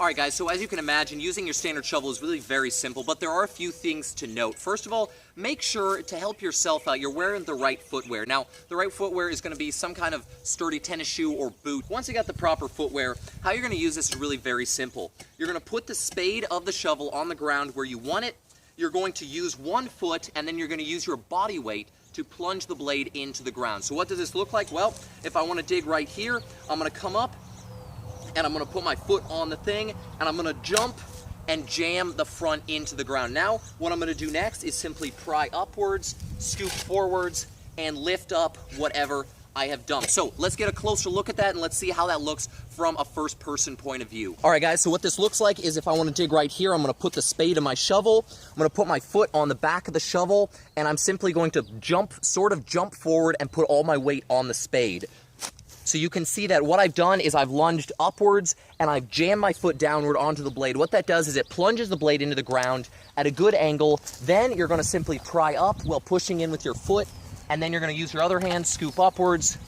Alright guys, so as you can imagine, using your standard shovel is really very simple, but there are a few things to note. First of all, make sure to help yourself out, you're wearing the right footwear. Now, the right footwear is going to be some kind of sturdy tennis shoe or boot. Once you got the proper footwear, how you're going to use this is really very simple. You're going to put the spade of the shovel on the ground where you want it. You're going to use one foot, and then you're going to use your body weight to plunge the blade into the ground. So what does this look like? Well, if I want to dig right here, I'm going to come up, and I'm going to put my foot on the thing, and I'm going to jump and jam the front into the ground. Now, what I'm going to do next is simply pry upwards, scoop forwards, and lift up whatever I have done. So let's get a closer look at that, and let's see how that looks from a first-person point of view. All right, guys, so what this looks like is if I want to dig right here, I'm going to put the spade in my shovel, I'm going to put my foot on the back of the shovel, and I'm simply going to sort of jump forward and put all my weight on the spade. So you can see that what I've done is I've lunged upwards and I've jammed my foot downward onto the blade. What that does is it plunges the blade into the ground at a good angle. Then you're going to simply pry up while pushing in with your foot, and then you're going to use your other hand, scoop upwards,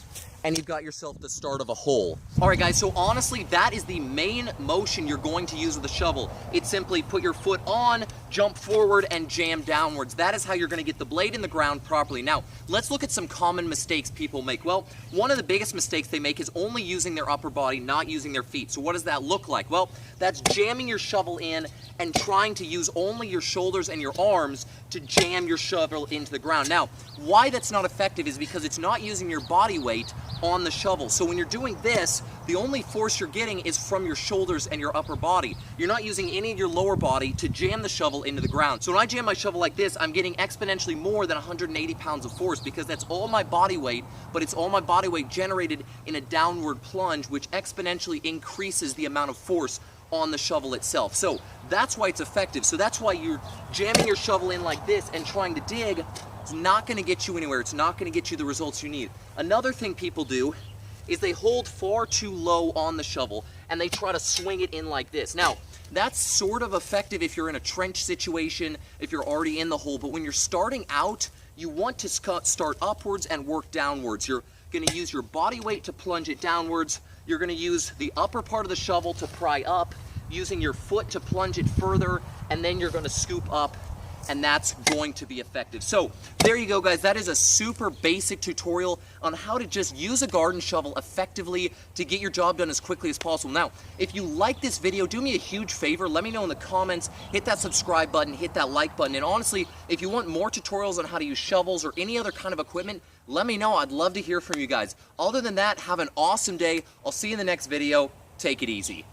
and you've got yourself the start of a hole. All right, guys, so honestly, that is the main motion you're going to use with the shovel. It's simply put your foot on, jump forward, and jam downwards. That is how you're gonna get the blade in the ground properly. Now, let's look at some common mistakes people make. Well, one of the biggest mistakes they make is only using their upper body, not using their feet. So what does that look like? Well, that's jamming your shovel in and trying to use only your shoulders and your arms to jam your shovel into the ground. Now, why that's not effective is because it's not using your body weight on the shovel. So when you're doing this, the only force you're getting is from your shoulders and your upper body. You're not using any of your lower body to jam the shovel into the ground. So when I jam my shovel like this, I'm getting exponentially more than 180 pounds of force because that's all my body weight, but it's all my body weight generated in a downward plunge, which exponentially increases the amount of force on the shovel itself. So that's why it's effective. So that's why you're jamming your shovel in like this and trying to dig. It's not going to get you anywhere. It's not going to get you the results you need. Another thing people do is they hold far too low on the shovel and they try to swing it in like this. Now, that's sort of effective if you're in a trench situation, if you're already in the hole, but when you're starting out, you want to start upwards and work downwards. You're going to use your body weight to plunge it downwards. You're going to use the upper part of the shovel to pry up, using your foot to plunge it further, and then you're going to scoop up, and that's going to be effective. So there you go, guys. That is a super basic tutorial on how to just use a garden shovel effectively to get your job done as quickly as possible. Now, if you like this video, do me a huge favor. Let me know in the comments. Hit that subscribe button, hit that like button, and honestly, if you want more tutorials on how to use shovels or any other kind of equipment, let me know. I'd love to hear from you guys. Other than that, have an awesome day. I'll see you in the next video. Take it easy.